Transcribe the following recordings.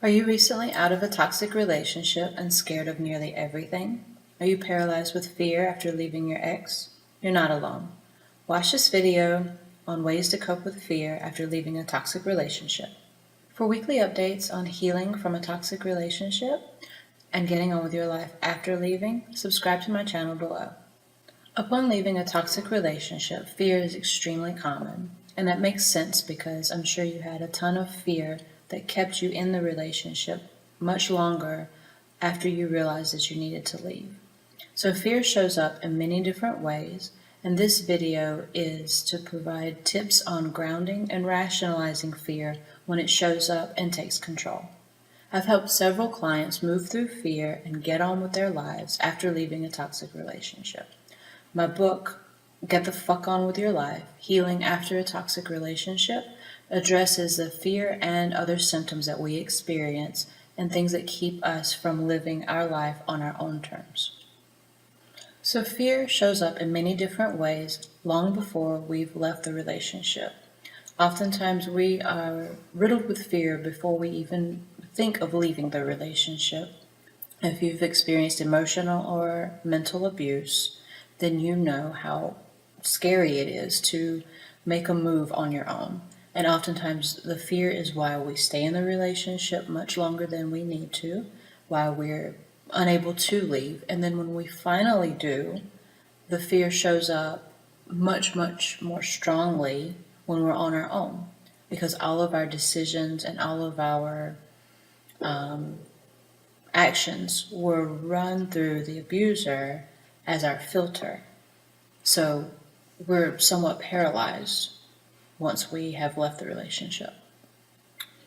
Are you recently out of a toxic relationship and scared of nearly everything? Are you paralyzed with fear after leaving your ex? You're not alone. Watch this video on ways to cope with fear after leaving a toxic relationship. For weekly updates on healing from a toxic relationship and getting on with your life after leaving, subscribe to my channel below. Upon leaving a toxic relationship, fear is extremely common, and that makes sense because I'm sure you had a ton of fear that kept you in the relationship much longer after you realized that you needed to leave. So fear shows up in many different ways, and this video is to provide tips on grounding and rationalizing fear when it shows up and takes control. I've helped several clients move through fear and get on with their lives after leaving a toxic relationship. My book, Get the Fuck On With Your Life, Healing After a Toxic Relationship, addresses the fear and other symptoms that we experience and things that keep us from living our life on our own terms. So fear shows up in many different ways long before we've left the relationship. Oftentimes we are riddled with fear before we even think of leaving the relationship. If you've experienced emotional or mental abuse, then you know how scary it is to make a move on your own. And oftentimes the fear is why we stay in the relationship much longer than we need to, why we're unable to leave. And then when we finally do, the fear shows up much, much more strongly when we're on our own, because all of our decisions and all of our actions were run through the abuser as our filter. So we're somewhat paralyzed once we have left the relationship.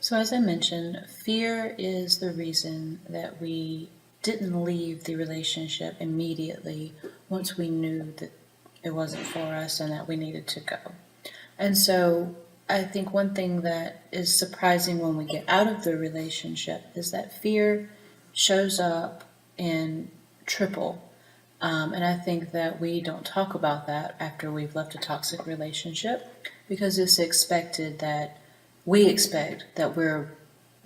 So as I mentioned, fear is the reason that we didn't leave the relationship immediately once we knew that it wasn't for us and that we needed to go. And so I think one thing that is surprising when we get out of the relationship is that fear shows up in triple. And I think that we don't talk about that after we've left a toxic relationship because it's expected that we expect that we're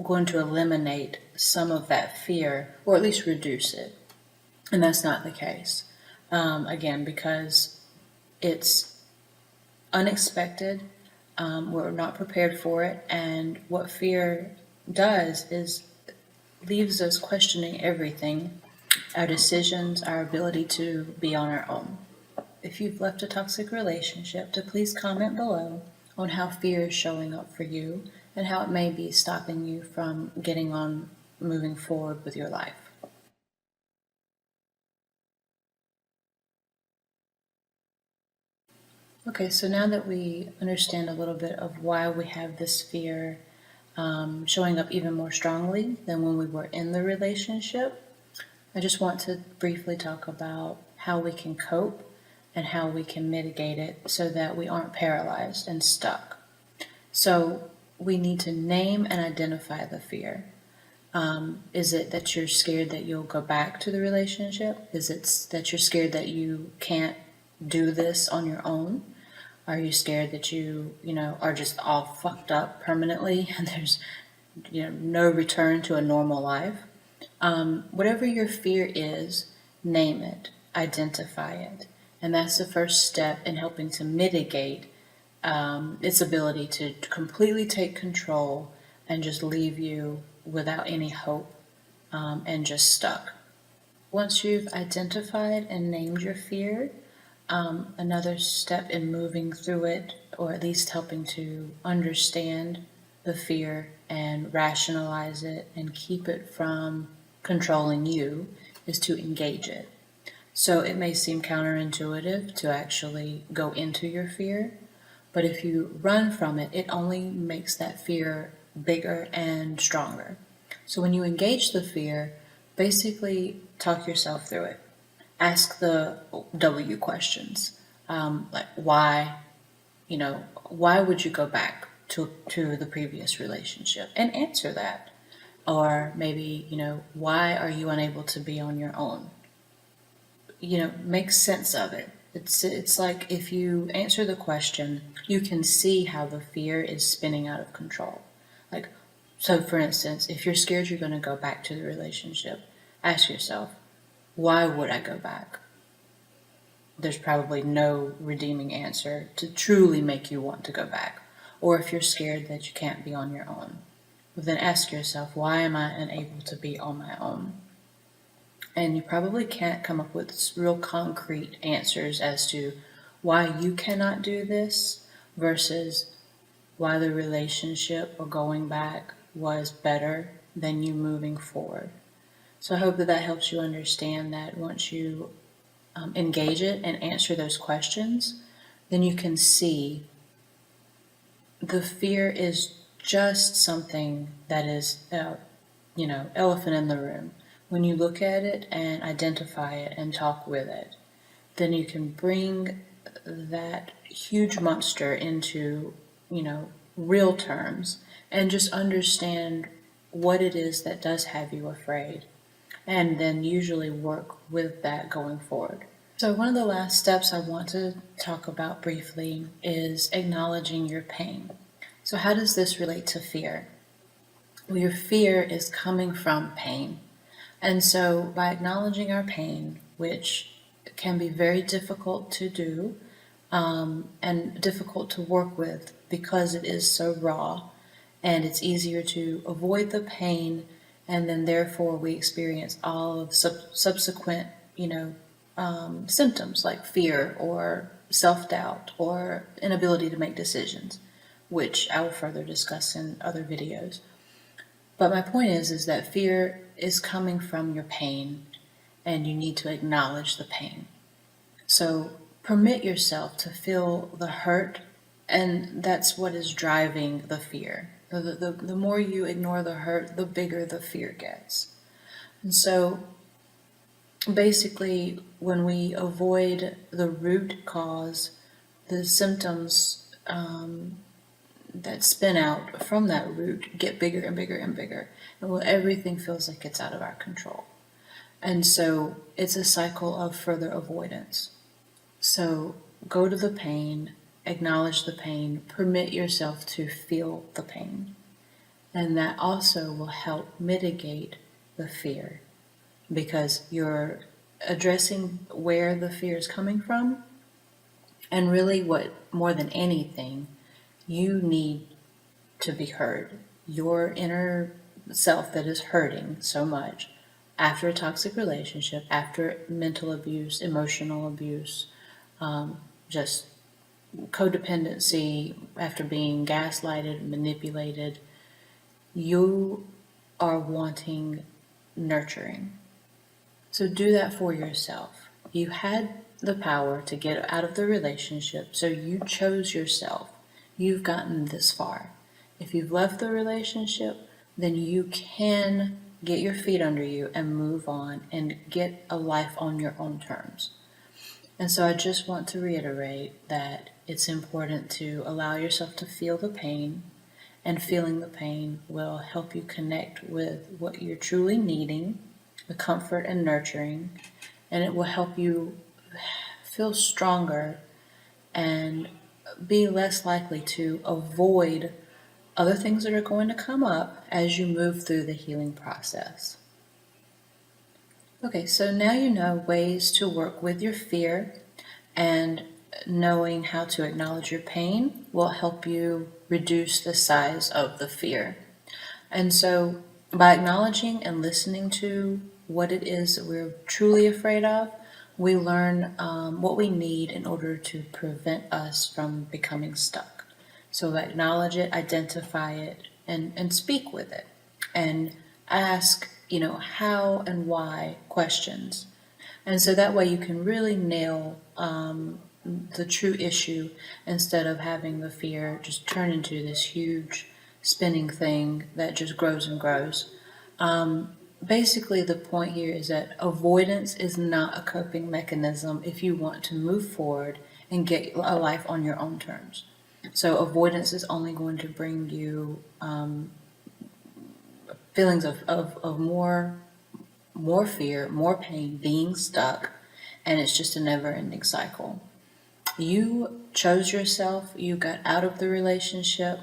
going to eliminate some of that fear or at least reduce it. And that's not the case. Again, because it's unexpected, we're not prepared for it. And what fear does is leaves us questioning everything, our decisions, our ability to be on our own. If you've left a toxic relationship, to please comment below on how fear is showing up for you and how it may be stopping you from getting on moving forward with your life. Okay, so now that we understand a little bit of why we have this fear showing up even more strongly than when we were in the relationship, I just want to briefly talk about how we can cope and how we can mitigate it so that we aren't paralyzed and stuck. So we need to name and identify the fear. Is it that you're scared that you'll go back to the relationship? Is it that you're scared that you can't do this on your own? Are you scared that you are just all fucked up permanently and there's, no return to a normal life? Whatever your fear is, name it, identify it. And that's the first step in helping to mitigate its ability to completely take control and just leave you without any hope and just stuck. Once you've identified and named your fear, another step in moving through it, or at least helping to understand the fear and rationalize it and keep it from controlling you, is to engage it. So it may seem counterintuitive to actually go into your fear, but if you run from it, it only makes that fear bigger and stronger. So when you engage the fear, basically talk yourself through it. Ask the W questions, like why, why would you go back to the previous relationship, and answer that. Or maybe, why are you unable to be on your own? Make sense of it. It's like if you answer the question, you can see how the fear is spinning out of control. Like, So, for instance, if you're scared you're going to go back to the relationship, ask yourself, why would I go back? There's probably no redeeming answer to truly make you want to go back. Or if you're scared that you can't be on your own, well, then ask yourself, why am I unable to be on my own? And you probably can't come up with real concrete answers as to why you cannot do this versus why the relationship or going back was better than you moving forward. So I hope that that helps you understand that once you engage it and answer those questions, then you can see the fear is just something that is, elephant in the room. When you look at it and identify it and talk with it, then you can bring that huge monster into, real terms and just understand what it is that does have you afraid, and then usually work with that going forward. So, one of the last steps I want to talk about briefly is acknowledging your pain. So, how does this relate to fear? Well, your fear is coming from pain. And so, by acknowledging our pain, which can be very difficult to do and difficult to work with because it is so raw, and it's easier to avoid the pain, and then therefore we experience all of subsequent, symptoms like fear or self-doubt or inability to make decisions, which I will further discuss in other videos. But my point is that fear is coming from your pain, and you need to acknowledge the pain. So permit yourself to feel the hurt, and that's what is driving the fear. The more you ignore the hurt, the bigger the fear gets. And so basically, when we avoid the root cause, the symptoms that spin out from that root get bigger and bigger and bigger. And everything feels like it's out of our control. And so it's a cycle of further avoidance. So go to the pain, acknowledge the pain, permit yourself to feel the pain. And that also will help mitigate the fear, because you're addressing where the fear is coming from. And really, what more than anything, you need to be heard. Your inner self that is hurting so much after a toxic relationship, after mental abuse, emotional abuse, just codependency, after being gaslighted, manipulated, you are wanting nurturing. So do that for yourself. You had the power to get out of the relationship, so you chose yourself. You've gotten this far. If you've left the relationship, then you can get your feet under you and move on and get a life on your own terms. And so I just want to reiterate that it's important to allow yourself to feel the pain, and feeling the pain will help you connect with what you're truly needing, the comfort and nurturing, and it will help you feel stronger and be less likely to avoid other things that are going to come up as you move through the healing process. Okay, so now you know ways to work with your fear, and knowing how to acknowledge your pain will help you reduce the size of the fear. And so by acknowledging and listening to what it is that we're truly afraid of, we learn what we need in order to prevent us from becoming stuck. So acknowledge it, identify it, and speak with it. And ask, how and why questions. And so that way you can really nail the true issue, instead of having the fear just turn into this huge spinning thing that just grows and grows. Basically, the point here is that avoidance is not a coping mechanism if you want to move forward and get a life on your own terms. So avoidance is only going to bring you feelings of more fear, more pain, being stuck, and it's just a never-ending cycle. You chose yourself, you got out of the relationship,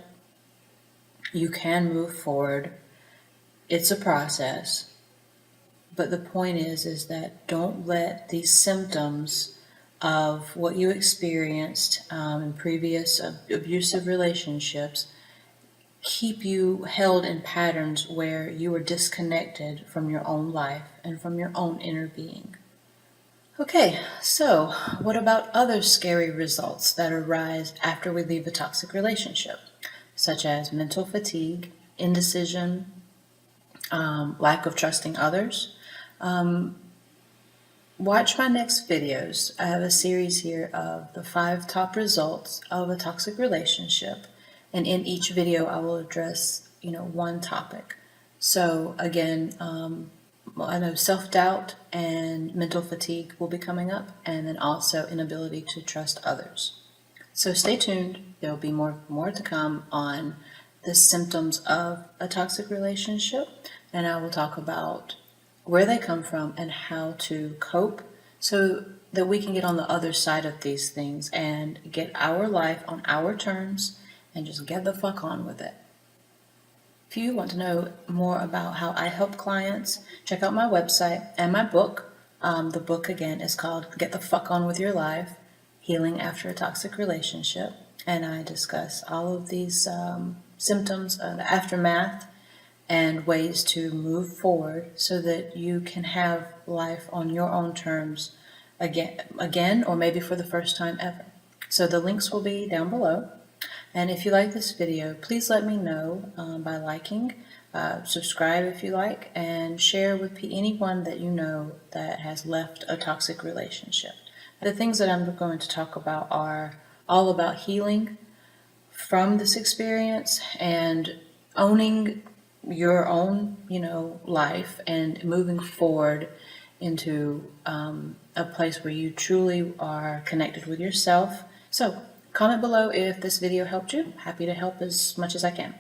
You can move forward. It's a process. But the point is that don't let these symptoms of what you experienced in previous abusive relationships keep you held in patterns where you are disconnected from your own life and from your own inner being. Okay, so what about other scary results that arise after we leave a toxic relationship, such as mental fatigue, indecision, lack of trusting others? Watch my next videos. I have a series here of the 5 top results of a toxic relationship, and in each video I will address, one topic. So again, I know self-doubt and mental fatigue will be coming up, and then also inability to trust others. So stay tuned. There'll be more to come on the symptoms of a toxic relationship, and I will talk about where they come from and how to cope so that we can get on the other side of these things and get our life on our terms and just get the fuck on with it. If you want to know more about how I help clients, check out my website and my book. The book, again, is called Get the Fuck On With Your Life, Healing After a Toxic Relationship. And I discuss all of these symptoms, the aftermath, and ways to move forward so that you can have life on your own terms again, or maybe for the first time ever. So the links will be down below. And if you like this video, please let me know by liking, subscribe if you like, and share with anyone that you know that has left a toxic relationship. The things that I'm going to talk about are all about healing from this experience and owning your own, life and moving forward into a place where you truly are connected with yourself. So comment below if this video helped you. Happy to help as much as I can.